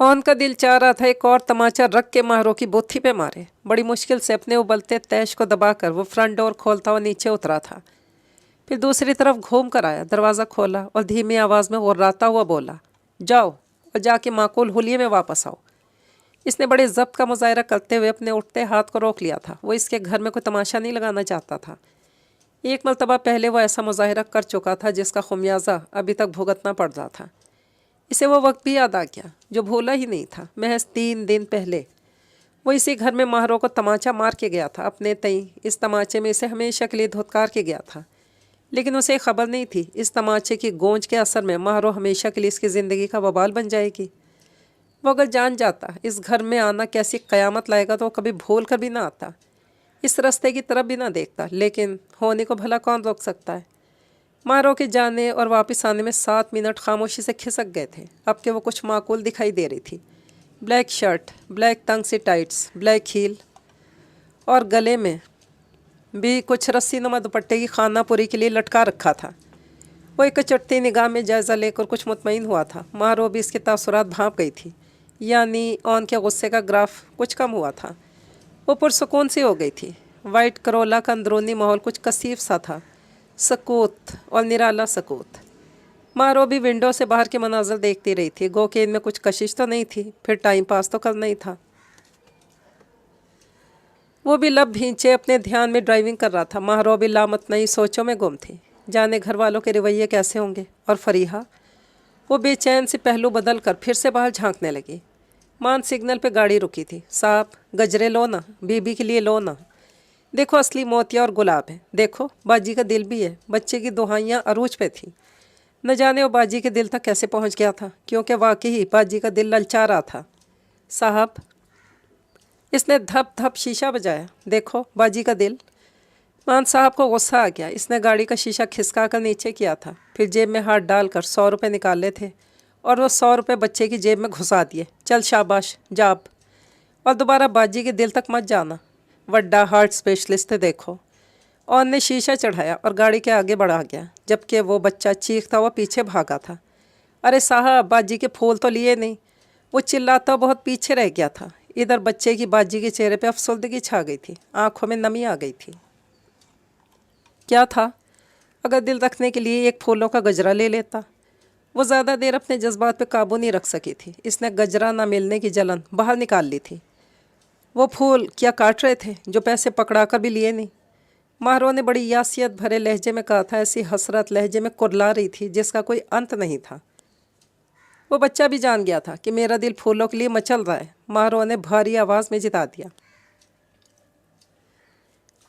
Own का दिल चाह रहा था एक और तमाचा रख के माहरों की बोथी पे मारे। बड़ी मुश्किल से अपने उबलते तैश को दबाकर वो फ्रंट डोर खोलता हुआ नीचे उतरा था। फिर दूसरी तरफ घूम कर आया, दरवाज़ा खोला और धीमी आवाज़ में गुर्राता हुआ बोला, जाओ और जाके माकूल हुलिये में वापस आओ। इसने बड़े ज़ब्त का मुजाहरा करते हुए अपने उठते हाथ को रोक लिया था। वो इसके घर में कोई तमाशा नहीं लगाना चाहता था। एक मरतबा पहले वो ऐसा मुजाहरा कर चुका था जिसका खुमियाजा अभी तक भुगतना पड़ रहा था। इसे वो वक्त भी याद आ गया जो भूला ही नहीं था। महज 3 दिन पहले वो इसी घर में माहरों को तमाचा मार के गया था। अपने तई इस तमाचे में इसे हमेशा के लिए धुतकार के गया था, लेकिन उसे खबर नहीं थी इस तमाचे की गूंज के असर में माहरों हमेशा के लिए इसकी ज़िंदगी का वबाल बन जाएगी। वो अगर जान जाता इस घर में आना कैसी क़यामत लाएगा तो वो कभी भूल कर भी ना आता, इस रास्ते की तरफ भी ना देखता। लेकिन होने को भला कौन रोक सकता है। माहरों के जाने और वापस आने में 7 मिनट खामोशी से खिसक गए थे। अब के वो कुछ माकूल दिखाई दे रही थी। ब्लैक शर्ट, ब्लैक तंग सी टाइट्स, ब्लैक हील और गले में भी कुछ रस्सी नुमा दुपट्टे की खानापुरी के लिए लटका रखा था। वो एक चटती निगाह में जायज़ा लेकर कुछ मुतमईन हुआ था। माहरो भी इसके तासुरात भांप गई थी, यानी ऑन के गुस्से का ग्राफ कुछ कम हुआ था। वो पुरसकून सी हो गई थी। वाइट करोला का अंदरूनी माहौल कुछ कसीफ सा था, सकूत और निराला सकूत। मारो भी विंडो से बाहर के मनाजर देखती रही थी। गो के इनमें कुछ कशिश तो नहीं थी, फिर टाइम पास तो करना ही था। वो भी लब भींचे अपने ध्यान में ड्राइविंग कर रहा था। माहरो भी लामत नई सोचों में गुम थी। जाने घर वालों के रवैये कैसे होंगे। और फरीहा, वो बेचैन से पहलू बदल कर फिर से बाहर झांकने लगी। मान सिग्नल पे गाड़ी रुकी थी। साहब गजरे लो ना, बीबी के लिए लो ना। देखो असली मोतिया और गुलाब है। देखो बाजी का दिल भी है। बच्चे की दुहाइयाँ अरूज पे थी। न जाने वो बाजी के दिल तक कैसे पहुंच गया था, क्योंकि वाकई ही बाजी का दिल ललचा रहा था। साहब, इसने धप धप शीशा बजाया। देखो बाजी का दिल। मान साहब को गुस्सा आ गया। इसने गाड़ी का शीशा खिसका कर नीचे किया था, फिर जेब में हाथ डालकर 100 रुपये निकाले थे और वो 100 रुपये बच्चे की जेब में घुसा दिए। चल शाबाश जाब, और दोबारा बाजी के दिल तक मत जाना। वड्डा हार्ट स्पेशलिस्ट है देखो। और ने शीशा चढ़ाया और गाड़ी के आगे बढ़ा गया, जबकि वो बच्चा चीखता हुआ पीछे भागा था। अरे साहब, बाजी के फूल तो लिए नहीं। वो चिल्लाता बहुत पीछे रह गया था। इधर बच्चे की बाजी के चेहरे पे अफसुर्दगी छा गई थी, आंखों में नमी आ गई थी। क्या था अगर दिल रखने के लिए एक फूलों का गजरा ले लेता। वो ज़्यादा देर अपने जज्बात पे काबू नहीं रख सकी थी। इसने गजरा ना मिलने की जलन बाहर निकाल ली थी। वो फूल क्या काट रहे थे जो पैसे पकड़ा कर भी लिए नहीं। माहरों ने बड़ी यासियत भरे लहजे में कहा था, ऐसी हसरत लहजे में कुरला रही थी जिसका कोई अंत नहीं था। वो बच्चा भी जान गया था कि मेरा दिल फूलों के लिए मचल रहा है। माहरों ने भारी आवाज़ में जिता दिया।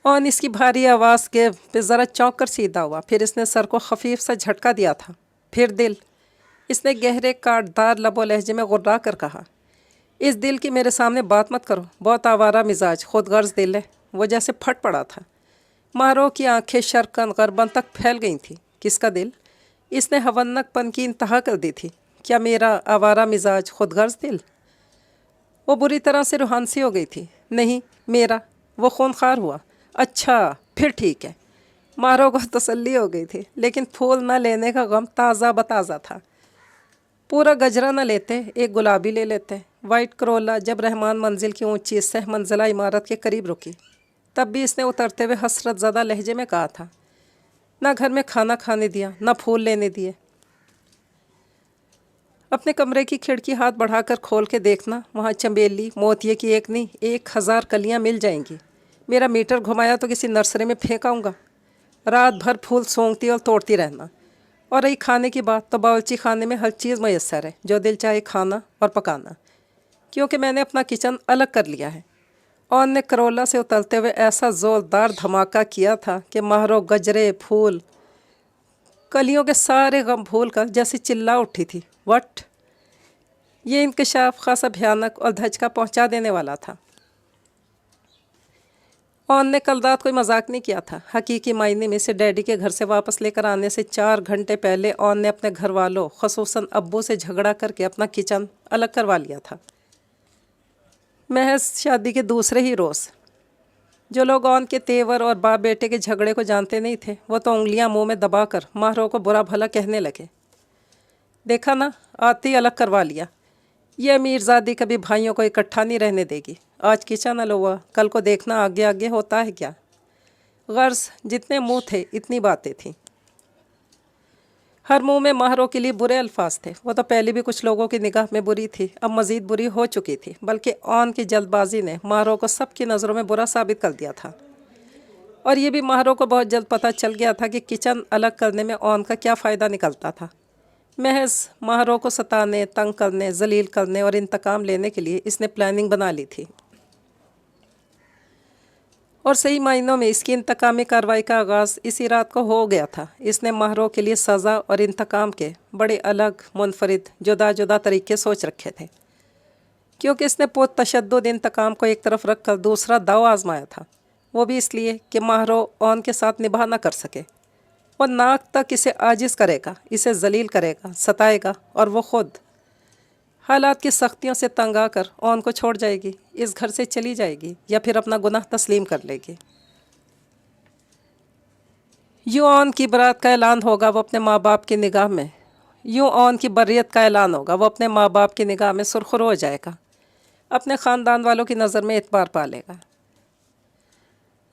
और इसकी भारी आवाज़ के पे ज़रा चौंक कर सीधा हुआ। फिर इसने सर को खफीफ सा झटका दिया था। फिर दिल। इसने गहरे काटदार लबो लहजे में गुर्रा कर कहा, इस दिल की मेरे सामने बात मत करो। बहुत आवारा मिजाज, खुद गर्ज दिल है। वो जैसे फट पड़ा था। मारो की आंखें शरकन गरबन तक फैल गई थी। किसका दिल? इसने हवन्नकपन की इंतहा कर दी थी। क्या मेरा आवारा मिजाज खुद गर्ज दिल? वो बुरी तरह से रूहानसी हो गई थी। नहीं मेरा। वो खूनखार हुआ। अच्छा फिर ठीक है। मारो को तसल्ली हो गई थी, लेकिन फूल न लेने का गम ताज़ा बताज़ा था। पूरा गजरा न लेते, एक गुलाबी ले लेते। वाइट करोला जब रहमान मंजिल की ऊंची सह मंजिला इमारत के करीब रुकी, तब भी इसने उतरते हुए हसरत ज़दा लहजे में कहा था, ना घर में खाना खाने दिया, ना फूल लेने दिए। अपने कमरे की खिड़की हाथ बढ़ाकर खोल के देखना, वहाँ चंबेली मोतिये की एक नहीं 1000 कलियाँ मिल जाएंगी। मेरा मीटर घुमाया तो किसी नर्सरी में फेंकाऊँगा। रात भर फूल सूंघती और तोड़ती रहना। और रही खाने की बात, तो बावर्ची खाने में हर चीज़ मैसर है जो दिल चाहे खाना और पकाना, क्योंकि मैंने अपना किचन अलग कर लिया है। और ने करोला से उतरते हुए ऐसा ज़ोरदार धमाका किया था कि माहरो गजरे फूल कलियों के सारे गम भूल कर जैसे चिल्ला उठी थी। वट! ये इंकशाफ खासा भयानक और धचका पहुंचा देने वाला था। और ने कल रात कोई मजाक नहीं किया था। हकीकी मायने में से डैडी के घर से वापस लेकर आने से 4 घंटे पहले ऑन ने अपने घर वालों खसूसन अब्बू से झगड़ा करके अपना किचन अलग करवा लिया था। महज शादी के दूसरे ही रोज़। जो लोग ऑन के तेवर और बाप बेटे के झगड़े को जानते नहीं थे, वो तो उंगलियां मुंह में दबाकर माहरों को बुरा भला कहने लगे। देखा ना, आते ही अलग करवा लिया। یہ امیرزادی کبھی بھائیوں کو اکٹھا نہیں رہنے دے گی۔ آج کچن ہوا، کل کو دیکھنا آگے آگے ہوتا ہے کیا۔ غرض جتنے منہ تھے اتنی باتیں تھیں۔ ہر منہ میں ماہروں کے لیے برے الفاظ تھے۔ وہ تو پہلے بھی کچھ لوگوں کی نگاہ میں بری تھی، اب مزید بری ہو چکی تھی، بلکہ اون کی جلد بازی نے ماہروں کو سب کی نظروں میں برا ثابت کر دیا تھا۔ اور یہ بھی ماہروں کو بہت جلد پتہ چل گیا تھا کہ کچن الگ کرنے میں اون کا کیا فائدہ نکلتا تھا۔ محض ماہروں کو ستانے، تنگ کرنے، ذلیل کرنے اور انتقام لینے کے لیے اس نے پلاننگ بنا لی تھی، اور صحیح معنوں میں اس کی انتقامی کارروائی کا آغاز اسی رات کو ہو گیا تھا۔ اس نے ماہروں کے لیے سزا اور انتقام کے بڑے الگ، منفرد، جدا جدا طریقے سوچ رکھے تھے، کیونکہ اس نے تشدد انتقام کو ایک طرف رکھ کر دوسرا داؤ آزمایا تھا، وہ بھی اس لیے کہ ماہروں اون کے ساتھ نباہ نہ کر سکے۔ وہ ناک تک اسے عاجز کرے گا، اسے ذلیل کرے گا، ستائے گا، اور وہ خود حالات کی سختیوں سے تنگ آ کر اون کو چھوڑ جائے گی، اس گھر سے چلی جائے گی، یا پھر اپنا گناہ تسلیم کر لے گی۔ یوں اون کی برات کا اعلان ہوگا وہ اپنے ماں باپ کی نگاہ میں، یوں اون کی بریت کا اعلان ہوگا وہ اپنے ماں باپ کی نگاہ میں سرخرو ہو جائے گا، اپنے خاندان والوں کی نظر میں اعتبار پا لے گا۔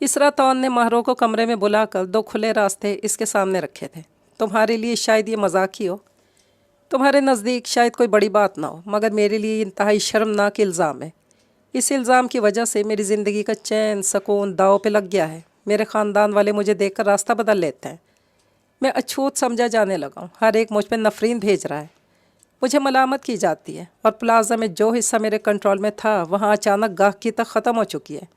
اس رات اون نے ماہروں کو کمرے میں بلا کر دو کھلے راستے اس کے سامنے رکھے تھے۔ تمہارے لیے شاید یہ مذاق ہی ہو، تمہارے نزدیک شاید کوئی بڑی بات نہ ہو، مگر میرے لیے انتہائی شرمناک الزام ہے۔ اس الزام کی وجہ سے میری زندگی کا چین سکون داؤ پہ لگ گیا ہے۔ میرے خاندان والے مجھے دیکھ کر راستہ بدل لیتے ہیں، میں اچھوت سمجھا جانے لگا ہوں، ہر ایک مجھ پہ نفرین بھیج رہا ہے، مجھے ملامت کی جاتی ہے، اور پلازا میں جو حصہ میرے کنٹرول میں تھا وہاں اچانک گاہکی تک ختم ہو چکی ہے۔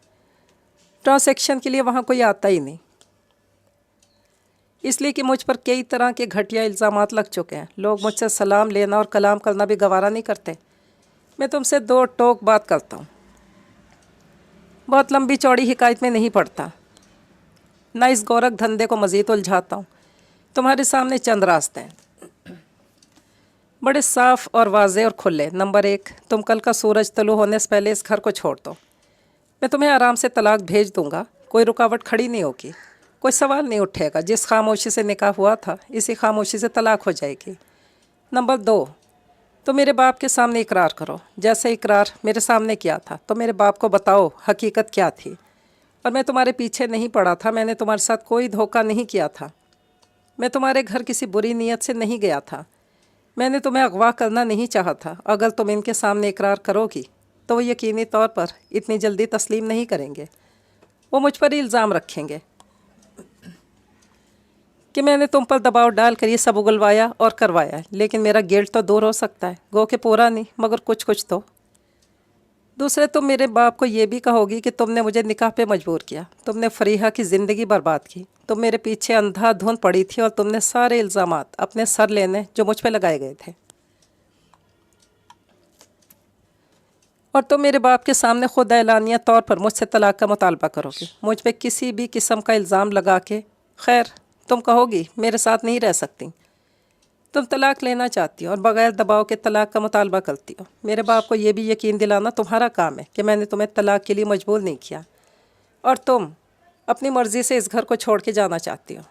ٹرانزیکشن کے لیے وہاں کوئی آتا ہی نہیں، اس لیے کہ مجھ پر کئی طرح کے گھٹیا الزامات لگ چکے ہیں۔ لوگ مجھ سے سلام لینا اور کلام کرنا بھی گوارا نہیں کرتے۔ میں تم سے دو ٹوک بات کرتا ہوں، بہت لمبی چوڑی حکایت میں نہیں پڑتا، نہ اس گورکھ دھندے کو مزید الجھاتا ہوں۔ تمہارے سامنے چند راستے ہیں، بڑے صاف اور واضح اور کھلے۔ نمبر 1، تم کل کا سورج طلوع ہونے سے پہلے اس گھر کو چھوڑ دو، میں تمہیں آرام سے طلاق بھیج دوں گا، کوئی رکاوٹ کھڑی نہیں ہوگی، کوئی سوال نہیں اٹھے گا، جس خاموشی سے نکاح ہوا تھا اسی خاموشی سے طلاق ہو جائے گی۔ نمبر 2، تو میرے باپ کے سامنے اقرار کرو، جیسے اقرار میرے سامنے کیا تھا، تو میرے باپ کو بتاؤ حقیقت کیا تھی، اور میں تمہارے پیچھے نہیں پڑا تھا، میں نے تمہارے ساتھ کوئی دھوکہ نہیں کیا تھا، میں تمہارے گھر کسی بری نیت سے نہیں گیا تھا، میں نے تمہیں اغوا کرنا نہیں چاہا تھا۔ اگر تم ان کے سامنے اقرار کرو گی تو وہ یقینی طور پر اتنی جلدی تسلیم نہیں کریں گے، وہ مجھ پر ہی الزام رکھیں گے کہ میں نے تم پر دباؤ ڈال کر یہ سب اگلوایا اور کروایا ہے۔ لیکن میرا گلٹ تو دور ہو سکتا ہے، گو کہ پورا نہیں، مگر کچھ تو۔ دوسرے، تم میرے باپ کو یہ بھی کہو گی کہ تم نے مجھے نکاح پہ مجبور کیا، تم نے فریحہ کی زندگی برباد کی، تم میرے پیچھے اندھا دھند پڑی تھی، اور تم نے سارے الزامات اپنے سر لینے جو مجھ پہ لگائے گئے تھے، اور تم میرے باپ کے سامنے خود اعلانیہ طور پر مجھ سے طلاق کا مطالبہ کرو گی، مجھ پہ کسی بھی قسم کا الزام لگا کے۔ خیر، تم کہو گی میرے ساتھ نہیں رہ سکتی، تم طلاق لینا چاہتی ہو اور بغیر دباؤ کے طلاق کا مطالبہ کرتی ہو۔ میرے باپ کو یہ بھی یقین دلانا تمہارا کام ہے کہ میں نے تمہیں طلاق کے لیے مجبور نہیں کیا، اور تم اپنی مرضی سے اس گھر کو چھوڑ کے جانا چاہتی ہو۔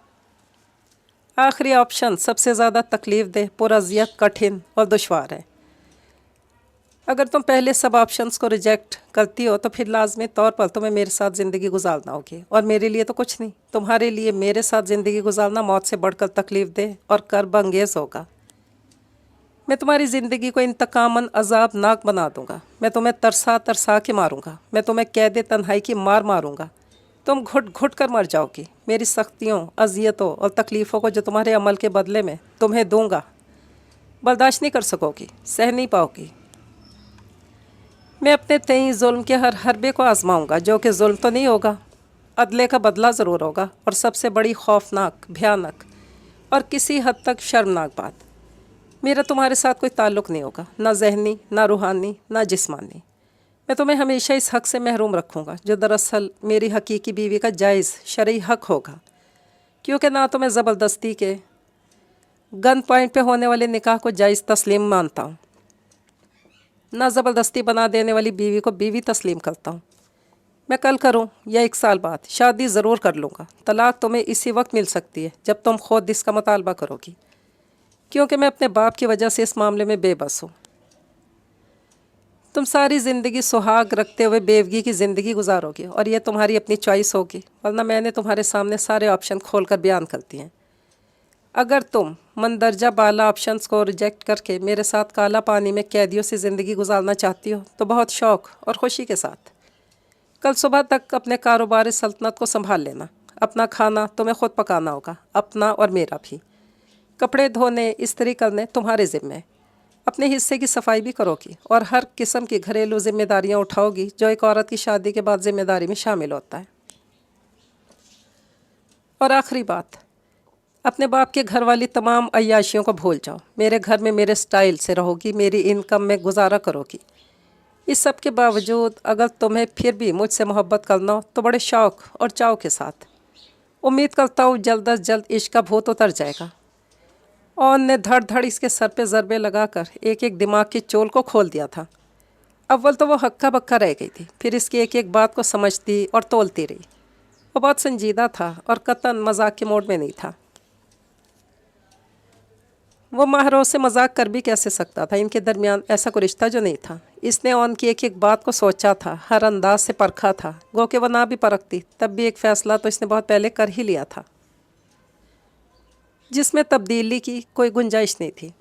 آخری آپشن سب سے زیادہ تکلیف دہ، پراذیت، کٹھن اور دشوار ہے۔ اگر تم پہلے سب آپشنز کو ریجیکٹ کرتی ہو تو پھر لازمی طور پر تمہیں میرے ساتھ زندگی گزارنا ہوگی، اور میرے لیے تو کچھ نہیں، تمہارے لیے میرے ساتھ زندگی گزارنا موت سے بڑھ کر تکلیف دہ اور کرب انگیز ہوگا۔ میں تمہاری زندگی کو انتقاماً عذاب ناک بنا دوں گا، میں تمہیں ترسا ترسا کے ماروں گا، میں تمہیں قید تنہائی کی ماروں گا، تم گھٹ گھٹ کر مر جاؤ گی۔ میری سختیوں، اذیتوں اور تکلیفوں کو جو تمہارے عمل کے بدلے میں تمہیں دوں گا برداشت نہیں کر سکو گی، سہ نہیں پاؤ گی۔ میں اپنے تئیں ظلم کے ہر حربے کو آزماؤں گا، جو کہ ظلم تو نہیں ہوگا، عدلے کا بدلہ ضرور ہوگا، اور سب سے بڑی خوفناک، بھیانک اور کسی حد تک شرمناک بات، میرا تمہارے ساتھ کوئی تعلق نہیں ہوگا، نہ ذہنی، نہ روحانی، نہ جسمانی۔ میں تمہیں ہمیشہ اس حق سے محروم رکھوں گا جو دراصل میری حقیقی بیوی کا جائز شرعی حق ہوگا، کیونکہ نہ تو میں زبردستی کے گن پوائنٹ پہ ہونے والے نکاح کو جائز تسلیم مانتا ہوں، نہ زبردستی بنا دینے والی بیوی کو بیوی تسلیم کرتا ہوں۔ میں کل کروں یا 1 سال بعد شادی ضرور کر لوں گا، طلاق تمہیں اسی وقت مل سکتی ہے جب تم خود اس کا مطالبہ کرو گی، کیونکہ میں اپنے باپ کی وجہ سے اس معاملے میں بے بس ہوں۔ तुम सारी ज़िंदगी सुहाग रखते हुए बेवगी की ज़िंदगी गुजारोगे और ये तुम्हारी अपनी चॉइस होगी, वरना मैंने तुम्हारे सामने सारे ऑप्शन खोल कर बयान कर दिए हैं। अगर तुम मंदरजा बाला ऑप्शंस को रिजेक्ट करके मेरे साथ काला पानी में कैदियों से ज़िंदगी गुजारना चाहती हो तो बहुत शौक़ और खुशी के साथ कल सुबह तक अपने कारोबारी सल्तनत को संभाल लेना। अपना खाना तुम्हें खुद पकाना होगा, अपना और मेरा भी। कपड़े धोने इस्त्री करने तुम्हारे ज़िम्मे। अपने हिस्से की सफाई भी करोगी और हर किस्म की घरेलू जिम्मेदारियां उठाओगी जो एक औरत की शादी के बाद जिम्मेदारी में शामिल होता है। और आखिरी बात, अपने बाप के घर वाली तमाम अय्याशियों को भूल जाओ। मेरे घर में मेरे स्टाइल से रहोगी, मेरी इनकम में गुजारा करोगी। इस सब के बावजूद अगर तुम्हें फिर भी मुझसे मोहब्बत करना हो तो बड़े शौक़ और चाव के साथ। उम्मीद करता हूँ जल्द अज जल्द इश्क का भूत उतर जाएगा। ऑन ने धड़ धड़ इसके सर पे ज़रबे लगाकर एक एक दिमाग की चोल को खोल दिया था। अव्वल तो वो हक्का बक्का रह गई थी, फिर इसकी एक एक बात को समझती और तोलती रही। वो बहुत संजीदा था और कतन मजाक के मोड में नहीं था। वो महरों से मजाक कर भी कैसे सकता था, इनके दरमियान ऐसा कोई रिश्ता जो नहीं था। इसने ऑन की एक एक बात को सोचा था, हर अंदाज से परखा था। गो के वो ना भी परखती तब भी एक फ़ैसला तो इसने बहुत पहले कर ही लिया था, जिसमें तब्दीली की कोई गुंजाइश नहीं थी।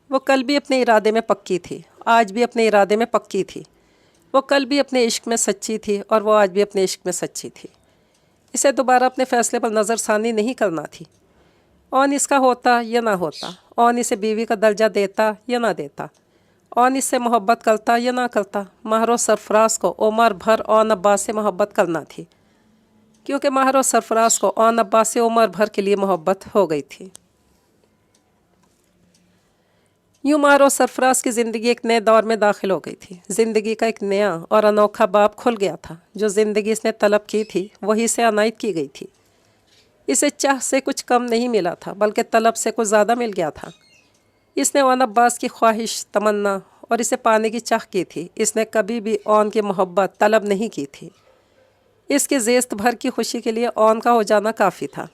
वो कल भी अपने इरादे में पक्की थी, आज भी अपने इरादे में पक्की थी। वो कल भी अपने इश्क में सच्ची थी और वो आज भी अपने इश्क में सच्ची थी। इसे दोबारा अपने फ़ैसले पर नज़रसानी नहीं करना थी। ऑन इसका होता या ना होता, ऑन इसे बीवी का दर्जा देता या ना देता, ऑन इससे मोहब्बत करता या ना करता, महरो सरफराज को उम्र भर ऑन अब्बास से मोहब्बत करना थी, क्योंकि महरो सरफराज को ऑन अब्बास से उम्र भर के लिए मोहब्बत हो गई थी। यूँ महरो सरफराज की ज़िंदगी एक नए दौर में दाखिल हो गई थी। ज़िंदगी का एक नया और अनोखा बाब खुल गया था। जो ज़िंदगी इसने तलब की थी वही से अनायत की गई थी। इसे चाह से कुछ कम नहीं मिला था, बल्कि तलब से कुछ ज़्यादा मिल गया था। इसने ऑन अब्बास की ख्वाहिश, तमन्ना और इसे पाने की चाह की थी। इसने कभी भी ऑन की मोहब्बत तलब नहीं की थी। इसके ज़ेस्त भर की खुशी के लिए ऑन का हो जाना काफ़ी था।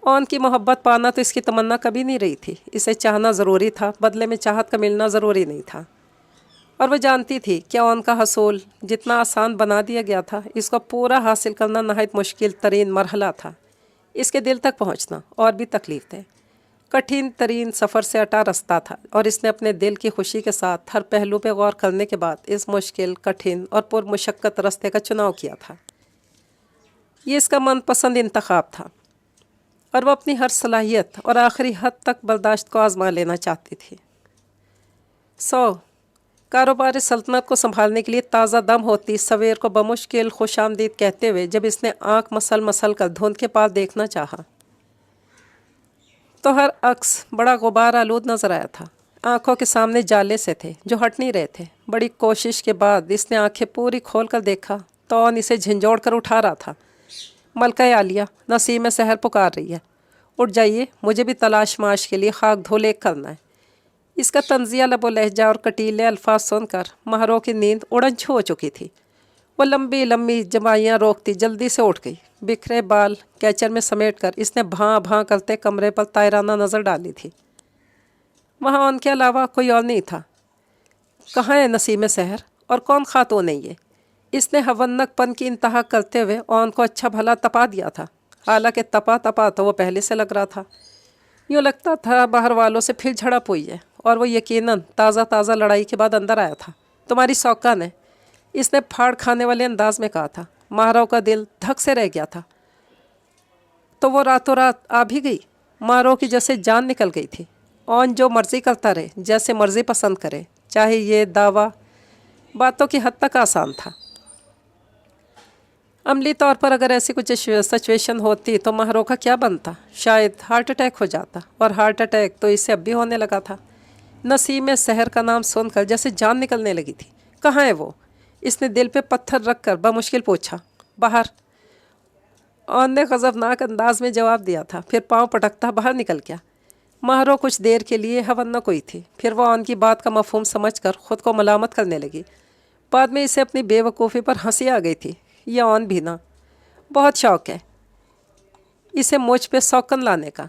ऑन की मोहब्बत पाना तो इसकी तमन्ना कभी नहीं रही थी। इसे चाहना ज़रूरी था, बदले में चाहत का मिलना ज़रूरी नहीं था। और वह जानती थी कि ऑन का हसूल जितना आसान बना दिया गया था, इसको पूरा हासिल करना नहायत मुश्किल तरीन मरहला था। इसके दिल तक पहुँचना और भी तकलीफ थे। कठिन तरीन सफ़र से अटा रास्ता था और इसने अपने दिल की खुशी के साथ हर पहलू पर गौर करने के बाद इस मुश्किल, कठिन और पुरमुशक्क़त रास्ते का चुनाव किया था। ये इसका मनपसंद इंतखाब था और वह अपनी हर सलाहियत और आखिरी हद तक बर्दाश्त को आजमा लेना चाहती थी। कारोबार सल्तनत को संभालने के लिए ताज़ा दम होती सवेर को बमुश्किल खुश आमदीद कहते हुए जब इसने आँख मसल मसल कर धुंध के पार देखना चाहा तो हर अक्स बड़ा गुबार आलूद नजर आया था। आंखों के सामने जाले से थे जो हट नहीं रहे थे। बड़ी कोशिश के बाद इसने आंखें पूरी खोल कर देखा तो ऑन इसे झंझोड़ कर उठा रहा था। मलका आलिया, नसीम सहर पुकार रही है, उठ जाइए, मुझे भी तलाश माश के लिए खाक धोले करना है। इसका तंजिया लबो लहजा और कटीले अल्फाज सुनकर महरों की नींद उड़न छू हो चुकी थी। वो लंबी लंबी जमाइयाँ रोकती जल्दी से उठ गई। बिखरे बाल कैचर में समेटकर इसने भां भां करते कमरे पर तायराना नज़र डाली थी। वहाँ उनके अलावा कोई और नहीं था। कहाँ है नसीम सहर और कौन खातून है ये? इसने हवन्नकपन की इंतहा करते हुए ऑन को अच्छा भला तपा दिया था। हालांकि तपा तपा तो वो पहले से लग रहा था। यूँ लगता था बाहर वालों से फिर झड़प हुई है और वो यकीनन ताज़ा ताज़ा लड़ाई के बाद अंदर आया था। तुम्हारी सौका ने, इसने फाड़ खाने वाले अंदाज में कहा था। महरों का दिल धक से रह गया था। तो वो रातों रात आ भी गई। महरों की जैसे जान निकल गई थी। ऑन जो मर्ज़ी करता रहे, जैसे मर्ज़ी पसंद करे, चाहे ये दावा बातों की हद तक आसान था। अमली तौर पर अगर ऐसी कुछ सिचुएशन होती तो महरों का क्या बनता? शायद हार्ट अटैक हो जाता, और हार्ट अटैक तो इससे अब भी होने लगा था। नसीम सहर का नाम सुनकर जैसे जान निकलने लगी थी। कहाँ है वो? इसने दिल पे पत्थर रखकर बमुश्किल पूछा। बाहर। ऑन ने गज़बनाक अंदाज में जवाब दिया था, फिर पाँव पटकता बाहर निकल गया। महरों कुछ देर के लिए हवन्नक हुई थी, फिर वह ऑन की बात का मफहूम समझकर ख़ुद को मलामत करने लगी। बाद में इसे अपनी बेवकूफ़ी पर हंसी आ गई थी। ये ऑन भी ना, बहुत शौक़ है इसे मुझ पे सौकन लाने का।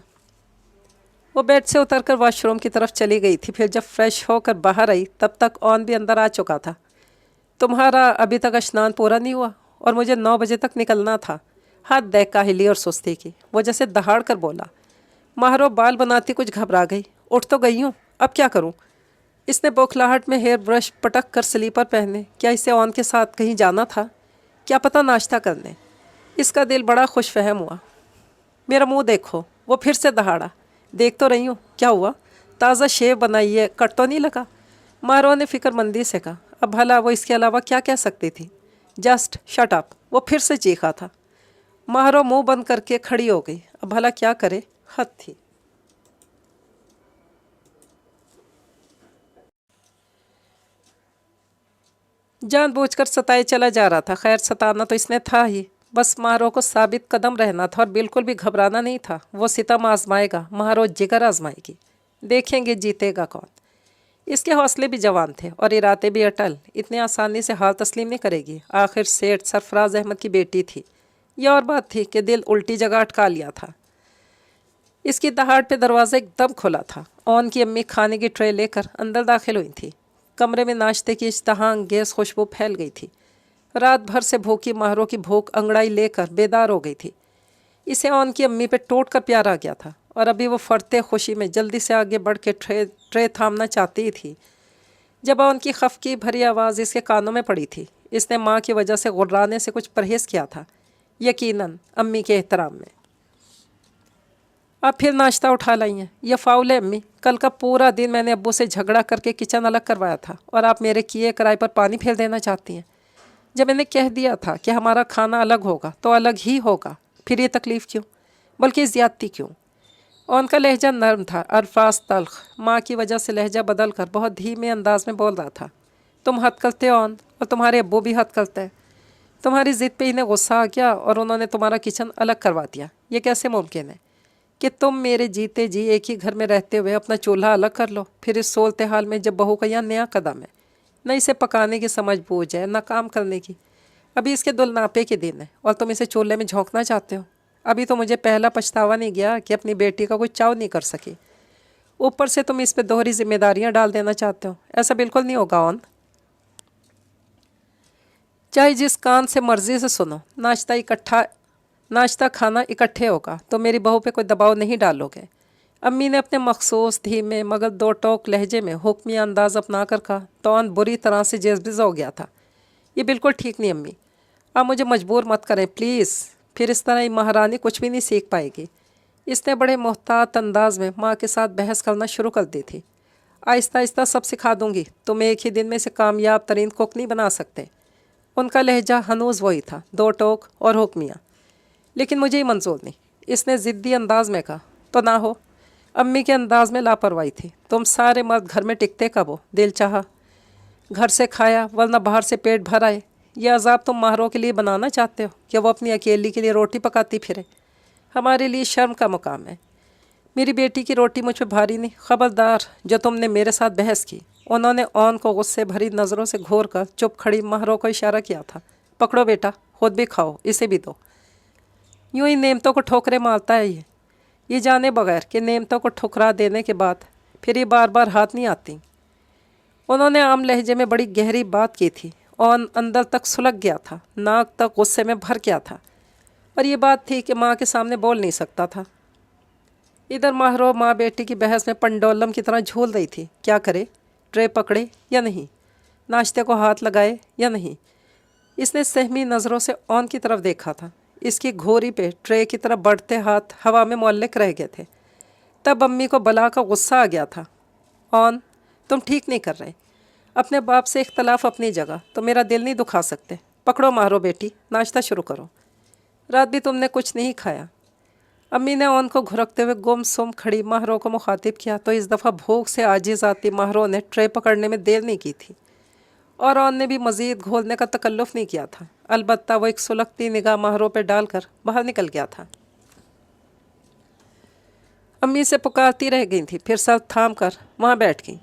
वो बेड से उतरकर वॉशरूम की तरफ चली गई थी। फिर जब फ्रेश होकर बाहर आई तब तक ऑन भी अंदर आ चुका था। तुम्हारा अभी तक स्नान पूरा नहीं हुआ और मुझे 9 बजे तक निकलना था। हाथ देख काहिली और सुस्ती की। वो जैसे दहाड़ कर बोला। माहरो बाल बनाती कुछ घबरा गई। उठ तो गई हूँ, अब क्या करूँ? इसने बौखलाहट में हेयर ब्रश पटक कर स्लीपर पहने। क्या इसे ऑन के साथ कहीं जाना था? क्या पता नाश्ता करने। इसका दिल बड़ा खुशफहम हुआ। मेरा मुंह देखो, वो फिर से दहाड़ा। देख तो रही हूँ, क्या हुआ? ताज़ा शेव बनाई है, कट तो नहीं लगा? मारो ने फिक्रमंदी से कहा। अब भला वो इसके अलावा क्या कह सकती थी? जस्ट शट अप, वो फिर से चीखा था। मारो मुंह बंद करके खड़ी हो गई। अब भला क्या करे, हद थी। जानबूझकर सताए चला जा रहा था। खैर, सताना तो इसने था ही, बस मारो को साबित कदम रहना था और बिल्कुल भी घबराना नहीं था। वो सितम आजमाएगा, मारो जिगर आजमाएगी। देखेंगे जीतेगा कौन। इसके हौसले भी जवान थे और इरादे भी अटल। इतनी आसानी से हार तस्लीम नहीं करेगी। आखिर सेठ सरफराज अहमद की बेटी थी। यह और बात थी कि दिल उल्टी जगह अटका लिया था। इसकी दहाड़ पे दरवाज़ा एकदम खुला था। ऑन की अम्मी खाने की ट्रे लेकर अंदर दाखिल हुई थी। कमरे में नाश्ते की इश्तहा अंगेज़ खुशबू फैल गई थी। रात भर से भूखी माहरों की भूख अंगड़ाई लेकर बेदार हो गई थी। इसे ऑन की अम्मी पे टोट कर प्यार आ गया था और अभी वो फरते खुशी में जल्दी से आगे बढ़ के ट्रे थामना चाहती थी जब ऑन की खफकी भरी आवाज़ इसके कानों में पड़ी थी। इसने माँ की वजह से गुर्राने से कुछ परहेज़ किया था, यकीनन अम्मी के एहतराम में। आप फिर नाश्ता उठा लाई हैं, यह फाउल है अम्मी। कल का पूरा दिन मैंने अब्बू से झगड़ा करके किचन अलग करवाया था और आप मेरे किए कराए पर पानी फेर देना चाहती हैं। जब मैंने कह दिया था कि हमारा खाना अलग होगा तो अलग ही होगा, फिर ये तकलीफ़ क्यों, बल्कि ज़्यादती क्यों? उनका लहजा नरम था, अल्फाज तल्ख। माँ की वजह से लहजा बदल कर बहुत धीमे अंदाज में बोल रहा था। तुम हद करते हो ऑन, और तुम्हारे अब्बू भी हद करते हैं। तुम्हारी ज़िद पे इन्हें गुस्सा आ गया और उन्होंने तुम्हारा किचन अलग करवा दिया। ये कैसे मुमकिन है कि तुम मेरे जीते जी एक ही घर में रहते हुए अपना चूल्हा अलग कर लो? फिर इस सूरत हाल में जब बहू का यह नया कदम है, न इसे पकाने की समझ बूझ है, न काम करने की। अभी इसके दुलनापे के दिन है और तुम इसे चूल्हे में झोंकना चाहते हो। अभी तो मुझे पहला पछतावा नहीं गया कि अपनी बेटी का कोई चाव नहीं कर सकी। ऊपर से तुम इस पे दोहरी जिम्मेदारियां डाल देना चाहते हो। ऐसा बिल्कुल नहीं होगा ऑन। चाहे जिस कान से मर्जी से सुनो, नाश्ता खाना इकट्ठे होगा तो मेरी बहू पे कोई दबाव नहीं डालोगे। अम्मी ने अपने मखसूस धीमे मगर दो टोक लहजे में हुक्मी अंदाज अपना कर कहा। तो ऑन बुरी तरह से जेज़बिज़ हो गया था। ये बिल्कुल ठीक नहीं अम्मी, आप मुझे मजबूर मत करें प्लीज़। फिर इस तरह महारानी कुछ भी नहीं सीख पाएगी। इसने बड़े मोहतात अंदाज में माँ के साथ बहस करना शुरू कर दी थी। आहिस्ता आहिस्ता सब सिखा दूंगी, तुम एक ही दिन में से कामयाब तरीन कुक नहीं बना सकते। उनका लहजा हनूज वही था, दो टोक और हुक्मियाँ। लेकिन मुझे ही मंजूर नहीं, इसने ज़िद्दी अंदाज में कहा। तो ना हो। अम्मी के अंदाज में लापरवाही थी। तुम सारे मर्द घर में टिकते कब हो? दिल चाहा घर से खाया, वरना बाहर से पेट भर आए। यह अजाब तुम माहरों के लिए बनाना चाहते हो कि वो अपनी अकेली के लिए रोटी पकाती फिरे? हमारे लिए शर्म का मुकाम है। मेरी बेटी की रोटी मुझ पर भारी नहीं। खबरदार जो तुमने मेरे साथ बहस की। उन्होंने ऑन को गुस्से भरी नज़रों से घूर कर चुप खड़ी माहरों को इशारा किया था। पकड़ो बेटा, खुद भी खाओ, इसे भी दो। यूं ही नेमतों को ठोकरे मारता है ये जाने बगैर कि नेमतों को ठुकरा देने के बाद फिर ये बार बार हाथ नहीं आती। उन्होंने आम लहजे में बड़ी गहरी बात की थी। ऑन अंदर तक सुलग गया था, नाक तक गुस्से में भर गया था, और ये बात थी कि माँ के सामने बोल नहीं सकता था। इधर माहरो माँ बेटी की बहस में पंडोलम की तरह झूल रही थी। क्या करे, ट्रे पकड़े या नहीं, नाश्ते को हाथ लगाए या नहीं। इसने सहमी नज़रों से ऑन की तरफ देखा था। इसकी घोरी पे ट्रे की तरफ बढ़ते हाथ हवा में मुअल्लिक रह गए थे। तब अम्मी को बला का गुस्सा आ गया था। ऑन, तुम ठीक नहीं कर रहे। अपने बाप से इख्तलाफ अपनी जगह, तो मेरा दिल नहीं दुखा सकते। पकड़ो मारो बेटी, नाश्ता शुरू करो। रात भी तुमने कुछ नहीं खाया। अम्मी ने ऑन को घुरकते हुए गुमसुम खड़ी माहरों को मुखातिब किया तो इस दफ़ा भूख से आजिज़ आती माहरों ने ट्रे पकड़ने में देर नहीं की थी और ऑन ने भी मज़ीद घोलने का तकल्लुफ़ नहीं किया था। अलबत्ता वो एक सुलगती निगाह माहरों पर डालकर बाहर निकल गया था। अम्मी से पुकारती रह गई थी, फिर सर थाम कर वहाँ बैठ गई।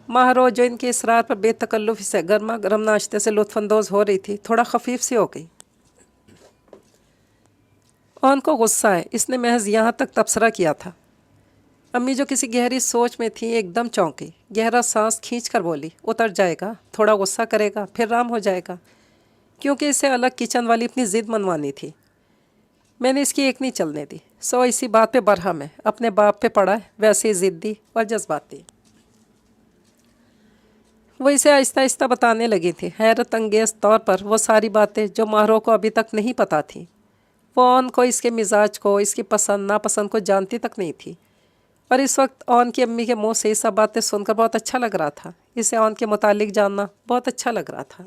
माहरो जो इनके इसरार पर बेतकल्लुफ़ी से गर्मा गर्म नाश्ते से लुत्फ़अंदोज़ हो रही थी, थोड़ा खफीफ सी हो गई। ऑन को गुस्सा है, इसने महज यहाँ तक तबसरा किया था। امی جو کسی گہری سوچ میں تھی ایک دم چونکی، گہرا سانس کھینچ کر بولی، اتر جائے گا، تھوڑا غصہ کرے گا، پھر رام ہو جائے گا، کیونکہ اسے الگ کچن والی اپنی ضد منوانی تھی۔ میں نے اس کی ایک نہیں چلنے دی، سو اسی بات پہ برہم ہے، اپنے باپ پہ پڑا ہے، ویسے ہی ضدی اور جذباتی۔ وہ اسے آہستہ آہستہ بتانے لگی تھی، حیرت انگیز طور پر وہ ساری باتیں جو ماہروں کو ابھی تک نہیں پتہ تھیں۔ وہ اون کو، اس کے مزاج کو، اس کی پسند ناپسند کو جانتی تک نہیں تھی، اور اس وقت اون کی امی کے منہ سے یہ سب باتیں سن کر بہت اچھا لگ رہا تھا۔ اسے اون کے متعلق جاننا بہت اچھا لگ رہا تھا۔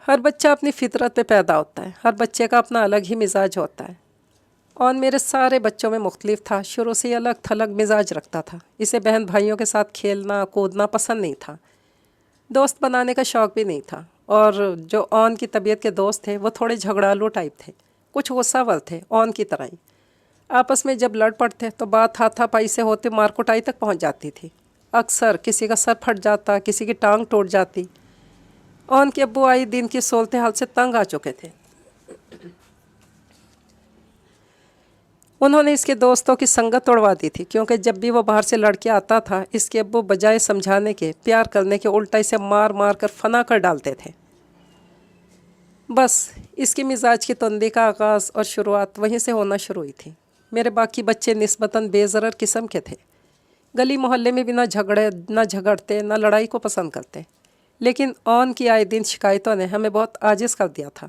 ہر بچہ اپنی فطرت پہ پیدا ہوتا ہے، ہر بچے کا اپنا الگ ہی مزاج ہوتا ہے۔ اون میرے سارے بچوں میں مختلف تھا، شروع سے ہی الگ تھلگ مزاج رکھتا تھا۔ اسے بہن بھائیوں کے ساتھ کھیلنا کودنا پسند نہیں تھا، دوست بنانے کا شوق بھی نہیں تھا، اور جو اون کی طبیعت کے دوست تھے وہ تھوڑے جھگڑالو ٹائپ تھے، کچھ غصہ ور تھے، اون کی طرح ہی۔ آپس میں جب لڑ پڑتے تو بات ہاتھا پائی سے ہوتے مار کٹائی تک پہنچ جاتی تھی۔ اکثر کسی کا سر پھٹ جاتا، کسی کی ٹانگ ٹوٹ جاتی۔ اون کے ابو آئی دن کی صورتحال سے تنگ آ چکے تھے۔ انہوں نے اس کے دوستوں کی سنگت توڑوا دی تھی، کیونکہ جب بھی وہ باہر سے لڑ کے آتا تھا اس کے ابو بجائے سمجھانے کے، پیار کرنے کے، الٹا اسے مار مار کر فنا کر ڈالتے تھے۔ بس اس کی مزاج کی تندی کا آغاز اور شروعات وہیں سے ہونا شروع ہوئی تھی۔ میرے باقی بچے نسبتاً بے ضرر قسم کے تھے، گلی محلے میں بھی نہ جھگڑتے نہ لڑائی کو پسند کرتے، لیکن اون کی آئے دن شکایتوں نے ہمیں بہت عاجز کر دیا تھا۔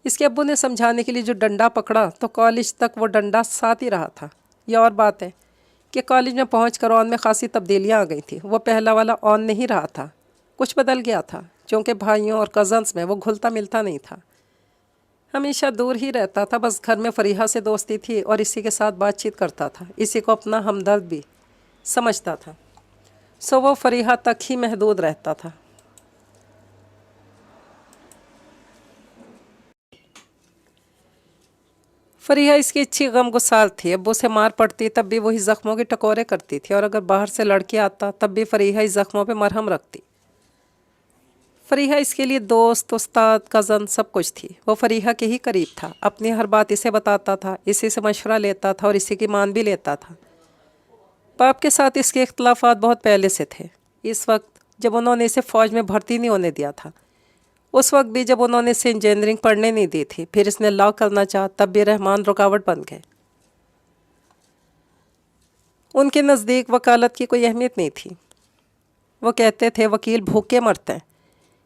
اس کے ابو نے سمجھانے کے لیے جو ڈنڈا پکڑا تو کالج تک وہ ڈنڈا ساتھ ہی رہا تھا۔ یہ اور بات ہے کہ کالج میں پہنچ کر اون میں خاصی تبدیلیاں آ گئی تھیں۔ وہ پہلا والا اون نہیں رہا تھا، کچھ بدل گیا تھا، چونکہ بھائیوں اور کزنس میں وہ گھلتا ملتا نہیں تھا، ہمیشہ دور ہی رہتا تھا۔ بس گھر میں فریحہ سے دوستی تھی اور اسی کے ساتھ بات چیت کرتا تھا، اسی کو اپنا ہمدرد بھی سمجھتا تھا، سو وہ فریحہ تک ہی محدود رہتا تھا۔ فریحہ اس کی اچھی غم گسار تھی، ابو سے مار پڑتی تب بھی وہی زخموں کے ٹکورے کرتی تھی، اور اگر باہر سے لڑکے آتا تب بھی فریحہ اس زخموں پہ مرہم رکھتی۔ فریحہ اس کے لیے دوست، استاد، کزن سب کچھ تھی۔ وہ فریحہ کے ہی قریب تھا، اپنی ہر بات اسے بتاتا تھا، اسی سے مشورہ لیتا تھا اور اسی کی مان بھی لیتا تھا۔ باپ کے ساتھ اس کے اختلافات بہت پہلے سے تھے۔ اس وقت جب انہوں نے اسے فوج میں بھرتی نہیں ہونے دیا تھا، اس وقت بھی جب انہوں نے اسے انجینئرنگ پڑھنے نہیں دی تھی، پھر اس نے لاء کرنا چاہا تب بھی رحمان رکاوٹ بن گئے۔ ان کے نزدیک وکالت کی کوئی اہمیت نہیں تھی، وہ کہتے تھے وکیل بھوکے مرتے ہیں۔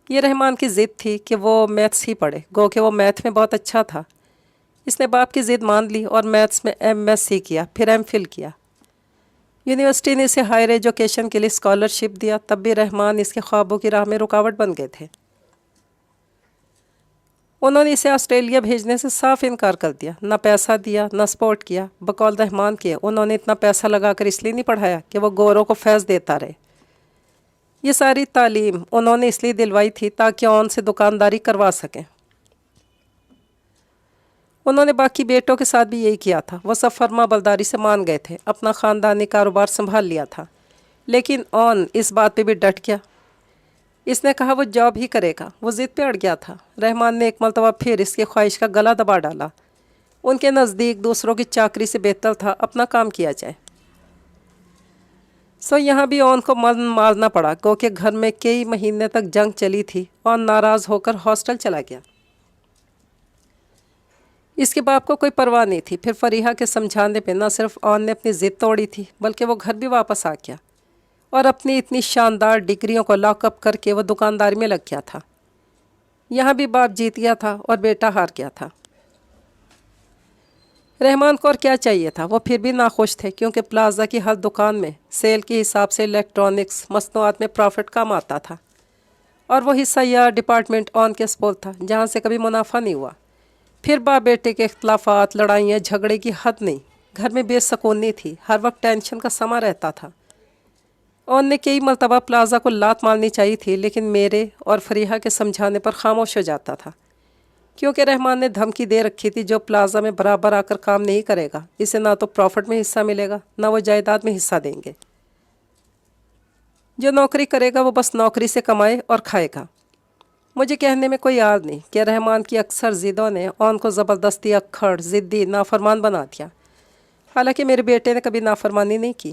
یہ رحمان کی ضد تھی کہ وہ میتھس ہی پڑھے، گو کہ وہ میتھ میں بہت اچھا تھا۔ اس نے باپ کی ضد مان لی اور میتھس میں ایم ایس سی کیا، پھر ایم فل کیا۔ یونیورسٹی نے اسے ہائر ایجوکیشن کے لیے اسکالرشپ دیا، تب بھی رحمان اس کے خوابوں کی راہ میں رکاوٹ بن گئے تھے۔ انہوں نے اسے آسٹریلیا بھیجنے سے صاف انکار کر دیا، نہ پیسہ دیا نہ سپورٹ کیا۔ بقول رحمان کے انہوں نے اتنا پیسہ لگا کر اس لیے نہیں پڑھایا کہ وہ گوروں کو فیض دیتا رہے۔ یہ ساری تعلیم انہوں نے اس لیے دلوائی تھی تاکہ اون سے دکانداری کروا سکیں۔ انہوں نے باقی بیٹوں کے ساتھ بھی یہی کیا تھا، وہ سب فرما برداری سے مان گئے تھے، اپنا خاندانی کاروبار سنبھال لیا تھا، لیکن اون اس بات پہ بھی ڈٹ گیا۔ اس نے کہا وہ جاب ہی کرے گا، وہ ضد پہ اڑ گیا تھا۔ رحمان نے ایک مرتبہ پھر اس کی خواہش کا گلا دبا ڈالا۔ ان کے نزدیک دوسروں کی چاکری سے بہتر تھا اپنا کام کیا جائے۔ سو یہاں بھی اون کو من مارنا پڑا، گو کہ گھر میں کئی مہینے تک جنگ چلی تھی۔ اون ناراض ہو کر ہاسٹل چلا گیا۔ اس کے باپ کو کوئی پرواہ نہیں تھی۔ پھر فریحہ کے سمجھانے پہ نہ صرف اون نے اپنی ضد توڑی تھی، بلکہ وہ گھر بھی واپس آ گیا اور اپنی اتنی شاندار ڈگریوں کو لاک اپ کر کے وہ دکانداری میں لگ گیا تھا۔ یہاں بھی باپ جیت گیا تھا اور بیٹا ہار گیا تھا۔ رحمان کو اور کیا چاہیے تھا؟ وہ پھر بھی ناخوش تھے، کیونکہ پلازا کی ہر دکان میں سیل کے حساب سے الیکٹرانکس مصنوعات میں پروفٹ کم آتا تھا، اور وہ حصہ یا ڈپارٹمنٹ اون کے سپورٹ تھا جہاں سے کبھی منافع نہیں ہوا۔ پھر باپ بیٹے کے اختلافات، لڑائیاں، جھگڑے کی حد نہیں، گھر میں بے سکونی تھی، ہر وقت ٹینشن کا سما رہتا تھا۔ اون نے کئی مرتبہ پلازا کو لات مارنی چاہیے تھی، لیکن میرے اور فریحہ کے سمجھانے پر خاموش ہو جاتا تھا، کیونکہ رحمان نے دھمکی دے رکھی تھی جو پلازا میں برابر آ کر کام نہیں کرے گا، اسے نہ تو پروفٹ میں حصہ ملے گا نہ وہ جائیداد میں حصہ دیں گے۔ جو نوکری کرے گا وہ بس نوکری سے کمائے اور کھائے گا۔ مجھے کہنے میں کوئی عار نہیں کہ رحمان کی اکثر ضدوں نے اون کو زبردستی اکھڑ، ضدی، نافرمان بنا دیا۔ हालांकि मेरे बेटे ने कभी नाफरमानी नहीं की।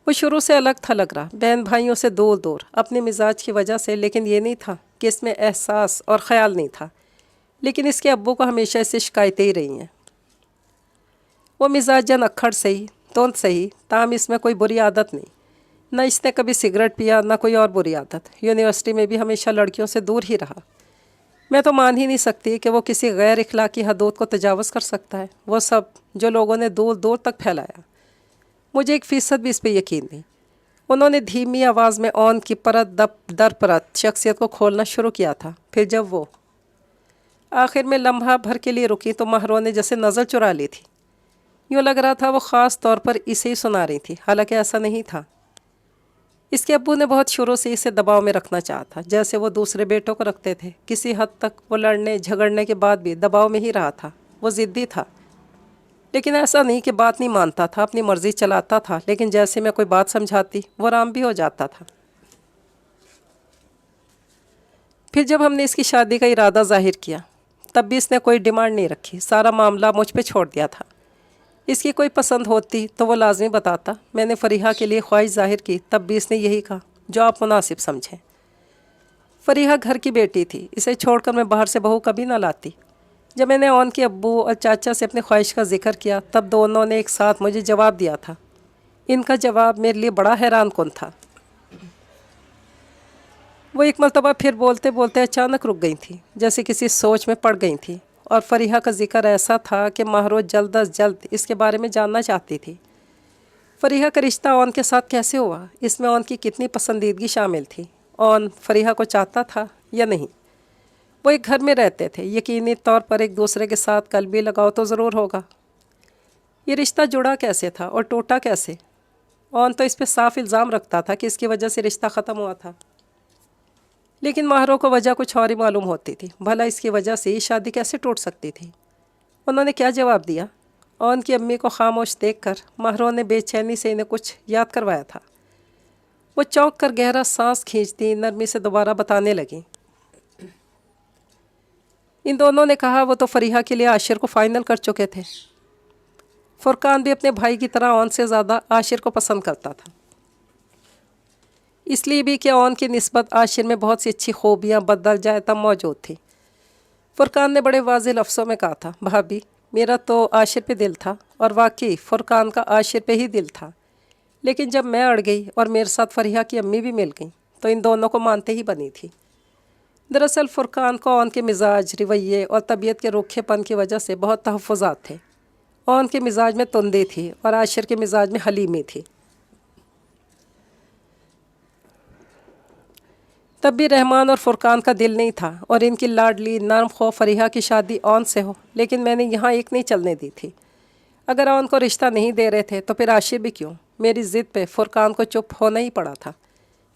वो शुरू से अलग था लग रहा, बहन भाइयों से दूर दूर अपने मिजाज की वजह से, लेकिन ये नहीं था कि इसमें एहसास और ख्याल नहीं था। लेकिन इसके अब्बू को हमेशा इससे शिकायतें ही रही हैं। वो मिजाजन अक्खड़ सही, तोंद सही, ताम इसमें कोई बुरी आदत नहीं। न इसने कभी सिगरेट पिया, न कोई और बुरी आदत। यूनिवर्सिटी में भी हमेशा लड़कियों से दूर ही रहा। मैं तो मान ही नहीं सकती कि वो किसी गैर इखलाकी हदूद को तजावज़ कर सकता है, वो सब जो लोगों ने दूर दूर तक फैलाया। मुझे 1% भी इस पर यकीन नहीं। उन्होंने धीमी आवाज़ में ऑन की परत दर परत शख्सियत को खोलना शुरू किया था। फिर जब वो आखिर में लम्हा भर के लिए रुकी तो महरों ने जैसे नज़र चुरा ली थी। यूँ लग रहा था वो ख़ास तौर पर इसे ही सुना रही थी, हालांकि ऐसा नहीं था। इसके अब्बू ने बहुत शुरू से इसे दबाव में रखना चाहा था, जैसे वो दूसरे बेटों को रखते थे। किसी हद तक वो लड़ने झगड़ने के बाद भी दबाव में ही रहा था। वो ज़िद्दी था, लेकिन ऐसा नहीं कि बात नहीं मानता था, अपनी मर्ज़ी चलाता था। लेकिन जैसे मैं कोई बात समझाती वो आराम भी हो जाता था। फिर जब हमने इसकी शादी का इरादा ज़ाहिर किया तब भी इसने कोई डिमांड नहीं रखी, सारा मामला मुझ पे छोड़ दिया था। इसकी कोई पसंद होती तो वो लाजमी बताता। मैंने फ़रीहा के लिए ख्वाहिश ज़ाहिर की, तब भी इसने यही कहा, जो आप मुनासिब समझें। फ़रीहा घर की बेटी थी, इसे छोड़कर मैं बाहर से बहू कभी ना लाती। जब मैंने ऑन के अब्बू और चाचा से अपनी ख्वाहिश का जिक्र किया तब दोनों ने एक साथ मुझे जवाब दिया था। इनका जवाब मेरे लिए बड़ा हैरान कुन था। वो एक मरतबा फिर बोलते बोलते अचानक रुक गई थी, जैसे किसी सोच में पड़ गई थी। और फ़रीहा का जिक्र ऐसा था कि महरो जल्द अज जल्द इसके बारे में जानना चाहती थी। फ़रीहा का रिश्ता ऑन के साथ कैसे हुआ, इसमें ऑन की कितनी पसंदीदगी शामिल थी, ऑन फ़रीहा को चाहता था या नहीं। वो एक घर में रहते थे, यकीनी तौर पर एक दूसरे के साथ कल्बी लगाव तो ज़रूर होगा। ये रिश्ता जुड़ा कैसे था और टूटा कैसे? ऑन तो इस पर साफ इल्ज़ाम रखता था कि इसकी वजह से रिश्ता ख़त्म हुआ था, लेकिन माहरों को वजह कुछ और ही मालूम होती थी। भला इसकी वजह से ये शादी कैसे टूट सकती थी? उन्होंने क्या जवाब दिया? ऑन की अम्मी को खामोश देखकर माहरों ने बेचैनी से इन्हें कुछ याद करवाया था। वो चौंक कर गहरा सांस खींचती नरमी से दोबारा बताने लगी। इन दोनों ने कहा वो तो फ़रीहा के लिए आशिर को फ़ाइनल कर चुके थे। फुरकान भी अपने भाई की तरह ऑन से ज़्यादा आशिर को पसंद करता था, इसलिए भी कि ऑन की निस्बत आशिर में बहुत सी अच्छी खूबियाँ बददर्जायता मौजूद थी। फुरकान ने बड़े वाज़ेह लफ्ज़ों में कहा था, भाभी मेरा तो आशिर पे दिल था। और वाकई फ़ुरकान का आशिर पे ही दिल था। लेकिन जब मैं अड़ गई और मेरे साथ फ़रीहा की अम्मी भी मिल गई तो इन दोनों को मानते ही बनी थी। दरअसल फ़ुरकान को ऑन के मिजाज, रवैये और तबीयत के रूखेपन की वजह से बहुत तहफ़्फ़ुज़ात थे। ऑन के मिजाज में तुंदी थी और आशिर के मिजाज में हलीमी थी। तब भी रहमान और फ़ुरकान का दिल नहीं था और इनकी लाडली नरम खो फ़रीहा की शादी ऑन से हो, लेकिन मैंने यहाँ एक नहीं चलने दी थी। अगर ऑन को रिश्ता नहीं दे रहे थे तो फिर आशिर भी क्यों? मेरी ज़िद पे फ़ुरकान को चुप होना ही पड़ा था,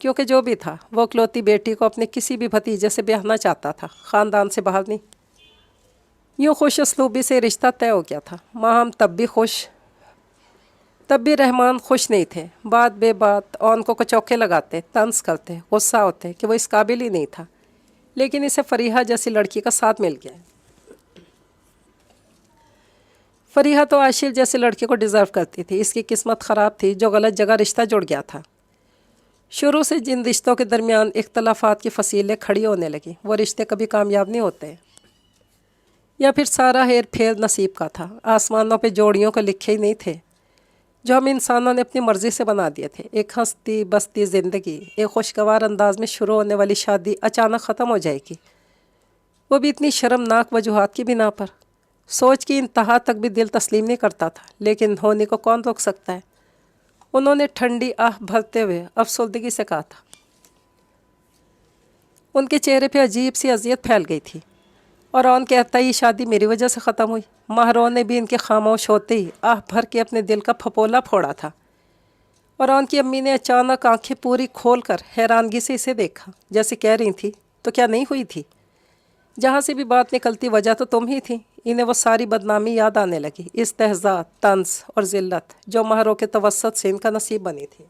क्योंकि जो भी था वो इकलौती बेटी को अपने किसी भी भतीजे से ब्याहना चाहता था, ख़ानदान से बाहर नहीं। यूँ खुश असलूबी से रिश्ता तय हो गया था। माँ हम तब भी रहमान खुश नहीं थे। बात बेबात ऑन को चौके लगाते, तंज करते, गुस्सा होते कि वो इस काबिल ही नहीं था, लेकिन इसे फ़रीहा जैसी लड़की का साथ मिल गया। फ़रीहा तो आशिर जैसे लड़के को डिज़र्व करती थी। इसकी किस्मत ख़राब थी जो गलत जगह रिश्ता जुड़ गया था। शुरू से जिन रिश्तों के दरमियान इख्तलाफात की फसीलें खड़ी होने लगी वो रिश्ते कभी कामयाब नहीं होते, या फिर सारा हेर फेर नसीब का था। आसमानों पे जोड़ियों को लिखे ही नहीं थे जो हम इंसानों ने अपनी मर्ज़ी से बना दिए थे। एक हंसती बसती ज़िंदगी, एक खुशगवार अंदाज में शुरू होने वाली शादी अचानक ख़त्म हो जाएगी, वो भी इतनी शर्मनाक वजूहात की बिना पर। सोच की इंतहा तक भी दिल तस्लीम नहीं करता था, लेकिन होने को कौन रोक सकता है? उन्होंने ठंडी आह भरते हुए अफसुर्दगी से कहा था। उनके चेहरे पे अजीब सी अजियत फैल गई थी। और ऑन कहता ही शादी मेरी वजह से ख़त्म हुई। महरों ने भी इनके खामोश होते ही आह भर के अपने दिल का फपोला फोड़ा था। और ऑन की अम्मी ने अचानक आंखें पूरी खोल कर हैरानगी से इसे देखा, जैसे कह रही थी तो क्या नहीं हुई थी? जहाँ से भी बात निकलती वजह तो तुम ही थी। इन्हें वो सारी बदनामी याद आने लगी, इस्तेहज़ा, तंज और ज़िल्लत जो महरों के तवस्सुत से इनका नसीब बनी थी।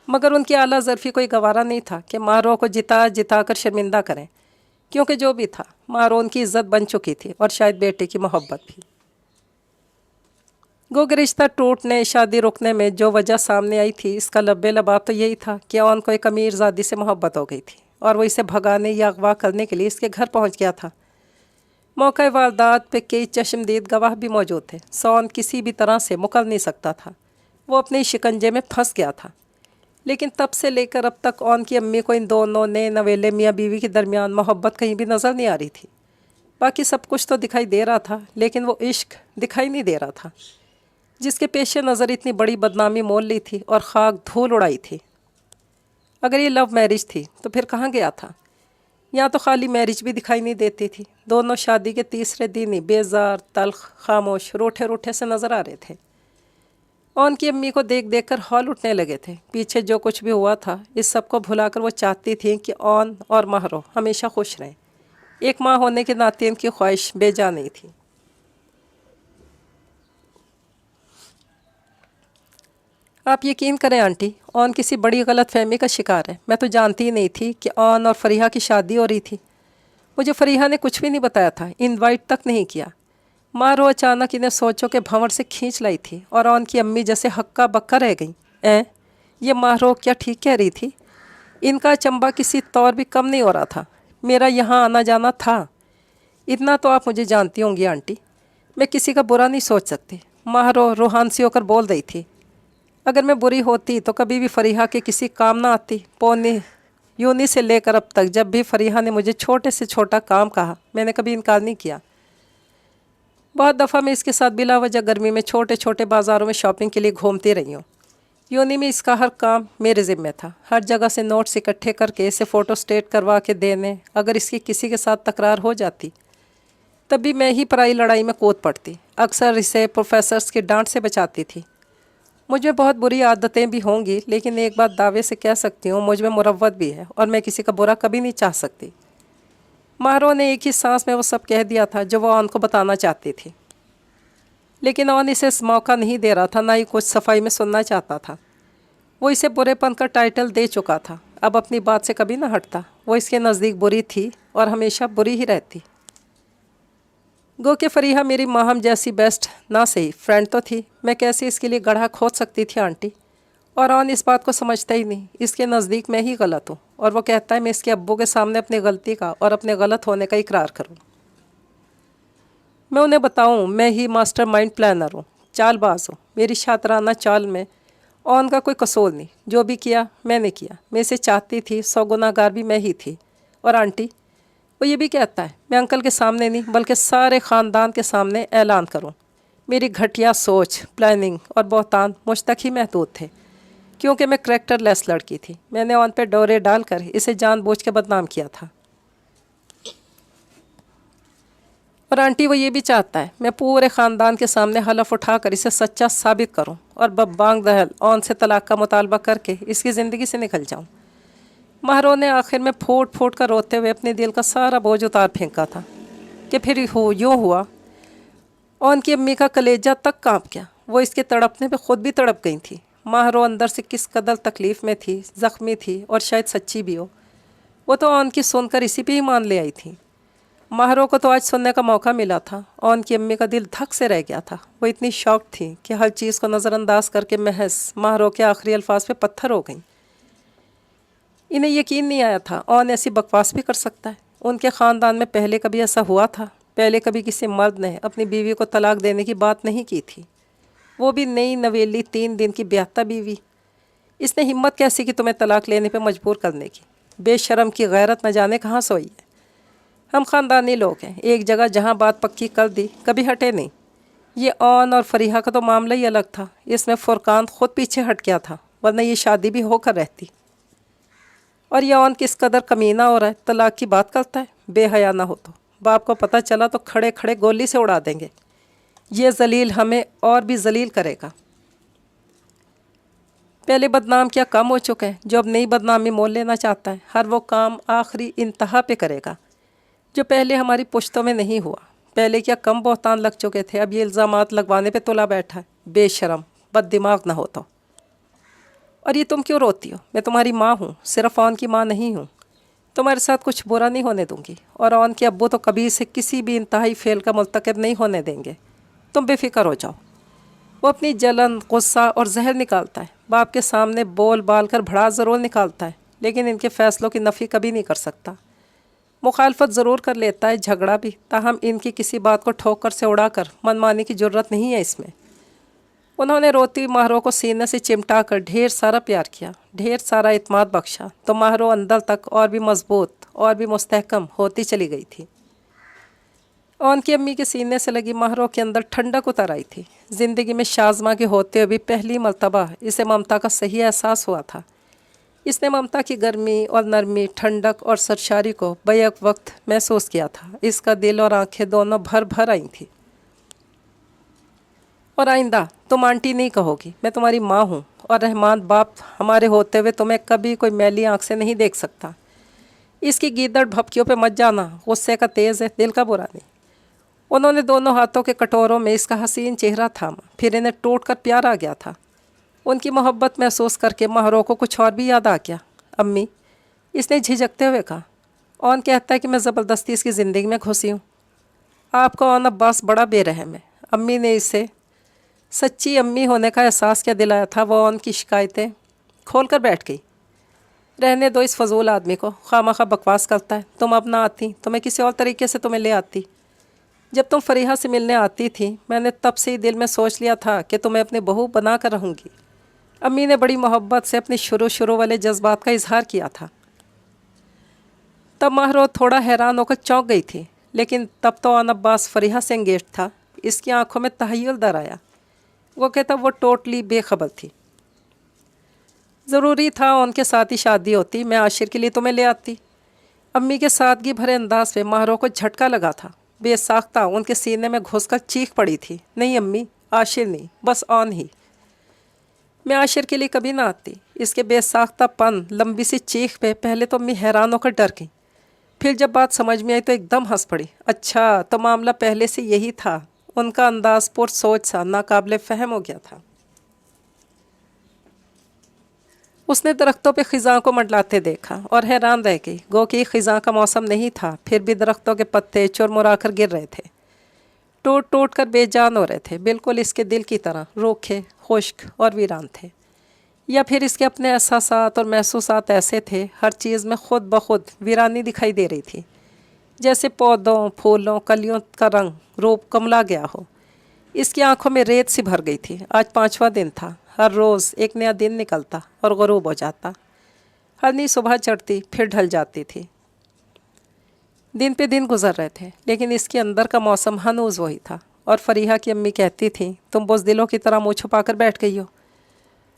मगर उनकी आला ज़रफ़ी कोई गवारा नहीं था कि महरों को जिता जिता कर शर्मिंदा करें। क्योंकि जो भी था मारोन की इज्जत बन चुकी थी और शायद बेटे की मोहब्बत भी। गो के रिश्ता टूटने, शादी रुकने में जो वजह सामने आई थी, इसका लब्बे लबाब तो यही था कि ऑन को एक अमीरजादी से मोहब्बत हो गई थी और वो इसे भगाने या अगवा करने के लिए इसके घर पहुंच गया था। मौके वारदात पे कई चश्मदीद गवाह भी मौजूद थे। सॉन किसी भी तरह से मुकर नहीं सकता था, वो अपने शिकंजे में फंस गया था। लेकिन तब से लेकर अब तक ऑन की अम्मी को इन दोनों नए नवेले मियाँ बीवी के दरमियान मोहब्बत कहीं भी नज़र नहीं आ रही थी। बाकी सब कुछ तो दिखाई दे रहा था, लेकिन वो इश्क दिखाई नहीं दे रहा था, जिसके पेशे नज़र इतनी बड़ी बदनामी मोल ली थी और खाक धूल उड़ाई थी। अगर ये लव मैरिज थी तो फिर कहाँ गया था? यहाँ तो खाली मैरिज भी दिखाई नहीं देती थी। दोनों शादी के तीसरे दिन ही बेजार, तल्ख, खामोश, रूठे रूठे से नज़र आ रहे थे। ऑन की अम्मी को देख देख कर हौल उठने लगे थे। पीछे जो कुछ भी हुआ था, इस सब को भुलाकर वो चाहती थी कि ऑन और महरो हमेशा खुश रहें। एक माँ होने के नाते इनकी ख्वाहिश बेजा नहीं थी। आप यकीन करें आंटी, ऑन किसी बड़ी गलत फहमी का शिकार है। मैं तो जानती ही नहीं थी कि ऑन और फरीहा की शादी हो रही थी। मुझे फरीहा ने कुछ भी नहीं बताया था, इनवाइट तक नहीं किया। मारो अचानक इन्हें सोचो के भंवर से खींच लाई थी और ऑन की अम्मी जैसे हक्का बक्का रह गई। ये मारो क्या ठीक कह रही थी? इनका अचंबा किसी तौर भी कम नहीं हो रहा था। मेरा यहाँ आना जाना था। इतना तो आप मुझे जानती होंगी आंटी, मैं किसी का बुरा नहीं सोच सकती। मारो रूहान सी होकर बोल रही थी। अगर मैं बुरी होती तो कभी भी फरीहा के किसी काम ना आती। पौने यूनी से लेकर अब तक जब भी फरीहा ने मुझे छोटे से छोटा काम कहा, मैंने कभी इनकार नहीं किया। बहुत दफ़ा मैं इसके साथ बिला वजह गर्मी में छोटे छोटे बाज़ारों में शॉपिंग के लिए घूमती रही हूँ। यूनी में इसका हर काम मेरे ज़िम्मे था। हर जगह से नोट्स इकट्ठे करके इसे फ़ोटो स्टेट करवा के देने। अगर इसकी किसी के साथ तकरार हो जाती तब भी मैं ही पराई लड़ाई में कूद पड़ती। अक्सर इसे प्रोफेसर्स की डांट से बचाती थी। मुझ में बहुत बुरी आदतें भी होंगी, लेकिन एक बात दावे से कह सकती हूँ, मुझ में मुरव्वत भी है और मैं किसी का बुरा कभी नहीं चाह सकती। मारो ने एक ही सांस में वो सब कह दिया था जो वो ऑन को बताना चाहती थी, लेकिन ऑन इसे मौका नहीं दे रहा था, ना ही कुछ सफाई में सुनना चाहता था। वो इसे बुरेपन का टाइटल दे चुका था, अब अपनी बात से कभी ना हटता। वो इसके नज़दीक बुरी थी और हमेशा बुरी ही रहती। गो के फरीहा मेरी माहम जैसी बेस्ट ना सही फ्रेंड तो थी, मैं कैसे इसके लिए गड्ढा खोद सकती थी आंटी? और ऑन इस बात को समझता ही नहीं। इसके नज़दीक मैं ही गलत हूँ और वो कहता है मैं इसके अब्बू के सामने अपनी गलती का और अपने गलत होने का इकरार करूँ। मैं उन्हें बताऊँ मैं ही मास्टर माइंड प्लानर हूँ, चालबाज हूँ। मेरी शातराना चाल में ऑन का कोई कसूर नहीं। जो भी किया मैंने किया। मैं इसे चाहती थी, सौ गुनाहगार भी मैं ही थी। और आंटी, वो ये भी कहता है मैं अंकल के सामने नहीं बल्कि सारे ख़ानदान के सामने ऐलान करूं। मेरी घटिया सोच, प्लानिंग और बहतान मुझ तक ही महदूद थे, क्योंकि मैं करैक्टर लेस लड़की थी। मैंने ऑन पे डोरे डालकर इसे जानबूझ के बदनाम किया था। और आंटी, वो ये भी चाहता है मैं पूरे ख़ानदान के सामने हलफ उठाकर इसे सच्चा साबित करूं और बब्बांग दहल ऑन से तलाक का मुतालबा करके इसकी ज़िंदगी से निकल जाऊं। महरो ने आखिर में फूट फूट कर रोते हुए अपने दिल का सारा बोझ उतार फेंका था कि फिर यूँ हुआ। ऑन की अम्मी का कलेजा तक कांप गया। वो इसके तड़पने पे खुद भी तड़प गई थी। महरो अंदर से किस कदर तकलीफ़ में थी, ज़ख्मी थी और शायद सच्ची भी हो। वो तो ऑन की सुनकर इसी पे ही मान ले आई थी। महरो को तो आज सुनने का मौका मिला था। ऑन की अम्मी का दिल धक से रह गया था। वो इतनी शॉक थी कि हर चीज़ को नज़रअंदाज करके महज महरो के आखिरी अल्फाज पे पत्थर हो गई। इन्हें यकीन नहीं आया था ऑन ऐसी बकवास भी कर सकता है। उनके ख़ानदान में पहले कभी ऐसा हुआ था? पहले कभी किसी मर्द ने अपनी बीवी को तलाक देने की बात नहीं की थी, वो भी नई नवेली 3 दिन की ब्याहता बीवी। इसने हिम्मत कैसी कि तुम्हें तलाक लेने पे मजबूर करने की? बेशरम की गैरत न जाने कहाँ सोई है। हम ख़ानदानी लोग हैं, एक जगह जहाँ बात पक्की कर दी कभी हटे नहीं। ये ऑन और फरीहा का तो मामला ही अलग था। इसमें फुरकान खुद पीछे हट गया था, वरना ये शादी भी होकर रहती। और ये ऑन किस कदर कमीना हो रहा है, तलाक की बात करता है। बेहया ना हो तो बाप को पता चला तो खड़े खड़े गोली से उड़ा देंगे। ये जलील हमें और भी जलील करेगा। पहले बदनाम क्या कम हो चुके हैं जो अब नई बदनामी मोल लेना चाहता है। हर वो काम आखिरी इंतहा पे करेगा जो पहले हमारी पुश्तों में नहीं हुआ। पहले क्या कम बहतान लग चुके थे, अब ये इल्ज़ामात लगवाने पे तुला बैठा है। बेशरम, बद दिमाग ना हो तो। और ये तुम क्यों रोती हो? मैं तुम्हारी माँ हूँ, सिर्फ ऑन की माँ नहीं हूँ। तुम्हारे साथ कुछ बुरा नहीं होने दूंगी, और ऑन के अब्बू तो कभी इसे किसी भी इंतहाई फेल का मुर्तकब नहीं होने देंगे। तुम बेफिक्र हो जाओ। वो अपनी जलन, गुस्सा और जहर निकालता है। बाप के सामने बोल बाल कर भड़ास ज़रूर निकालता है, लेकिन इनके फ़ैसलों की नफ़ी कभी नहीं कर सकता। मुखालफत ज़रूर कर लेता है, झगड़ा भी, ताहम इनकी किसी बात को ठोकर से उड़ाकर मनमानी की ज़रूरत नहीं है इसमें। उन्होंने रोती महरो को सीने से चिमटा कर ढेर सारा प्यार किया, ढेर सारा इत्माद बख्शा, तो महरो अंदर तक और भी मजबूत और भी मुस्तहकम होती चली गई थी। ऑन की अम्मी के सीने से लगी महरो के अंदर ठंडक उतर आई थी। ज़िंदगी में शाज़मा के होते हुए भी पहली मर्तबा इसे ममता का सही एहसास हुआ था। इसने ममता की गर्मी और नरमी, ठंडक और सरशारी को बैक वक्त महसूस किया था। इसका दिल और आंखें दोनों भर भर आई थी। और आइंदा तुम आंटी नहीं कहोगी, मैं तुम्हारी माँ हूँ, और रहमान बाप हमारे होते हुए तुम्हें कभी कोई मैली आंख से नहीं देख सकता। इसकी गीदड़ भपकियों पे मत जाना, गुस्से का तेज़ है, दिल का बुरा नहीं। उन्होंने दोनों हाथों के कटोरों में इसका हसीन चेहरा थामा, फिर इन्हें टूट कर प्यार आ गया था। उनकी मोहब्बत महसूस करके महरो को कुछ और भी याद आ गया। अम्मी, इसने झिझकते हुए कहा, ऑन कहता है कि मैं ज़बरदस्ती इसकी ज़िंदगी में घुसी हूँ। आपका ऑन अब्बास बड़ा बेरहम है। अम्मी ने इसे सच्ची अम्मी होने का एहसास क्या दिलाया था। वो ऑन की शिकायतें खोल कर बैठ गई। रहने दो इस फजूल आदमी को, खामखा बकवास करता है। तुम अब ना आती तो मैं किसी और तरीके से तुम्हें ले आती। जब तुम फरीहा से मिलने आती थी, मैंने तब से ही दिल में सोच लिया था कि तुम्हें अपनी बहू बना कर रहूँगी। अम्मी ने बड़ी मोहब्बत से अपने शुरू वाले जज्बात का इजहार किया था। तब महरो थोड़ा हैरान होकर चौंक गई थी, लेकिन तब तो ऑन अब्बास फरीहा से एंगेज था। इसकी आंखों में तहय्युल दर आया। वो कहता वो टोटली बेखबर थी। ज़रूरी था उनके साथ ही शादी होती, मैं आशिर के लिए तुम्हें ले आती। अम्मी के सादगी भरे अंदाज में महरो को झटका लगा था। बेसाख्ता उनके सीने में घुसकर चीख पड़ी थी, नहीं अम्मी, आशिर नहीं, बस ऑन ही। मैं आशिर के लिए कभी ना आती। इसके बेसाख्तापन, लंबी सी चीख पे पहले तो अम्मी हैरान होकर डर गई, फिर जब बात समझ में आई तो एकदम हंस पड़ी। अच्छा, तो मामला पहले से यही था। उनका अंदाज पुर सोच सा नाकाबिले फहम हो गया था। उसने दरख्तों पे खिज़ां को मंडलाते देखा और हैरान रह गई। गो कि खिज़ां का मौसम नहीं था, फिर भी दरख्तों के पत्ते चुरमुरा कर गिर रहे थे, टूट टूट कर बेजान हो रहे थे, बिल्कुल इसके दिल की तरह रूखे, खुश्क और वीरान थे। या फिर इसके अपने एहसासात और महसूसात ऐसे थे, हर चीज़ में खुद ब खुद वीरानी दिखाई दे रही थी, जैसे पौधों, फूलों, कलियों का रंग रूप कमला गया हो। इसकी आंखों में रेत सी भर गई थी। आज 5वां दिन था। हर रोज़ एक नया दिन निकलता और गुरूब हो जाता। हर नई सुबह चढ़ती फिर ढल जाती थी। दिन पे दिन गुजर रहे थे, लेकिन इसके अंदर का मौसम हनूज वही था। और फरीहा की अम्मी कहती थी, तुम बुज़दिलों की तरह मुँह छुपा कर बैठ गई हो।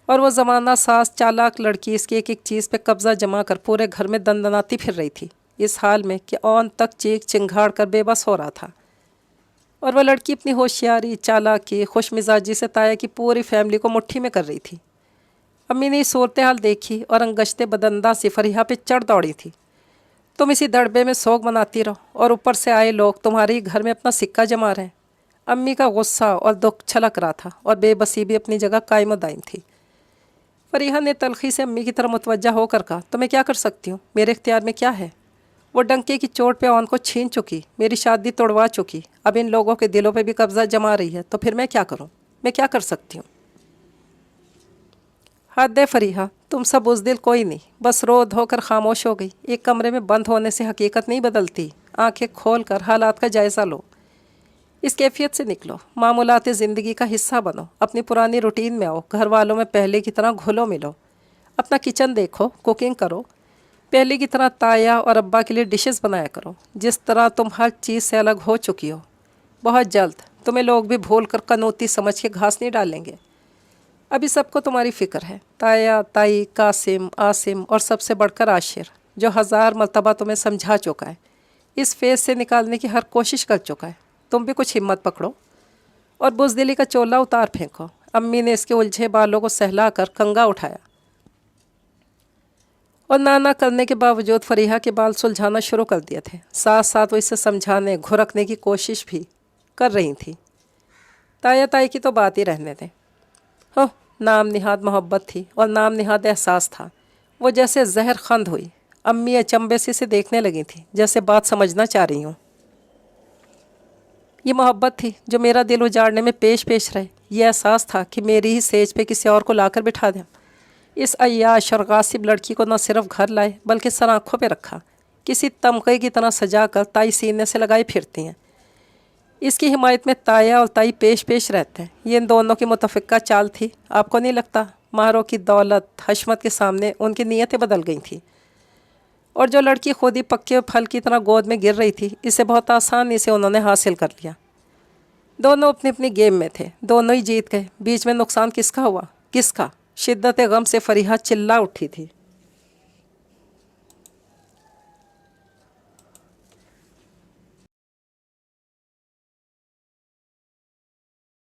और वो ज़माना सास चालाक लड़की इसकी एक एक चीज़ पे कब्ज़ा जमा कर पूरे घर में दंदनाती फिर रही थी, इस हाल में कि औन तक चीख चिंगाड़ कर बेबस हो रहा था। और वह लड़की अपनी होशियारी, चालाकी, खुश मिजाजी से ताया की पूरी फैमिली को मुट्ठी में कर रही थी। अम्मी ने सूरत हाल देखी और अंगश्ते बदंदा से फरीहा पे चढ़ दौड़ी थी। तुम इसी दड़बे में सोग मनाती रहो और ऊपर से आए लोग तुम्हारे घर में अपना सिक्का जमा रहे। अम्मी का गुस्सा और दुख छलक रहा था और बेबसी भी अपनी जगह कायम दायम थी। फरीहा ने तलखी से अम्मी की तरफ मुतवज्जा होकर कहा, तो मैं क्या कर सकती हूँ, मेरे इख्तियार में क्या है। वो डंके की चोट पे ऑन को छीन चुकी, मेरी शादी तोड़वा चुकी, अब इन लोगों के दिलों पे भी कब्जा जमा रही है, तो फिर मैं क्या करूँ, मैं क्या कर सकती हूँ। हद है फरीहा, तुम सब उस दिल कोई नहीं, बस रो धोकर खामोश हो गई। एक कमरे में बंद होने से हकीकत नहीं बदलती। आंखें खोल कर हालात का जायज़ा लो, इस कैफियत से निकलो, मामूलात ज़िंदगी का हिस्सा बनो, अपनी पुरानी रूटीन में आओ, घर वालों में पहले की तरह घुलो मिलो, अपना किचन देखो, कुकिंग करो, पहले की तरह ताया और अब्बा के लिए डिशेस बनाया करो, जिस तरह तुम हर चीज़ से अलग हो चुकी हो। बहुत जल्द तुम्हें लोग भी भूल कर कनौती समझ के घास नहीं डालेंगे। अभी सबको तुम्हारी फ़िक्र है, ताया, ताई, कासिम, आसिम और सबसे बढ़कर आशिर, जो 1000 मरतबा तुम्हें समझा चुका है, इस फेज़ से निकालने की हर कोशिश कर चुका है। तुम भी कुछ हिम्मत पकड़ो और बुज़दिली का चोला उतार फेंको। अम्मी ने इसके उलझे बालों को सहला कर कंगा उठाया और नाना करने के बावजूद फरीहा के बाल सुलझाना शुरू कर दिए थे। साथ साथ वो इसे समझाने, घुरकने की कोशिश भी कर रही थी। ताया ताई की तो बात ही रहने दें। हो, नाम निहाद मोहब्बत थी और नाम निहाद एहसास था। वो जैसे जहर खंद हुई, अम्मी अचंभे से इसे देखने लगी थी, जैसे बात समझना चाह रही हूँ। ये मोहब्बत थी जो मेरा दिल उजाड़ने में पेश पेश रहे। यह एहसास था कि मेरी ही सेज पे किसी और को लाकर बिठा दें। इस अय्याश और गासिब लड़की को न सिर्फ घर लाए बल्कि सर आँखों पर रखा, किसी तमगे की तरह सजा कर ताई सीने से लगाई फिरती हैं। इसकी हिमायत में ताया और ताई पेश पेश रहते हैं। ये इन दोनों की मुतफ़िका चाल थी। आपको नहीं लगता माहरों की दौलत हशमत के सामने उनकी नीयतें बदल गई थी? और जो लड़की खुद ही पक्के फल की तरह गोद में गिर रही थी, इसे बहुत आसानी से उन्होंने हासिल कर लिया। दोनों अपनी अपनी गेम में थे, दोनों ही जीत गए। बीच में नुकसान किसका हुआ? किसका? शिद्दत गम से फरीहा चिल्ला उठी थी।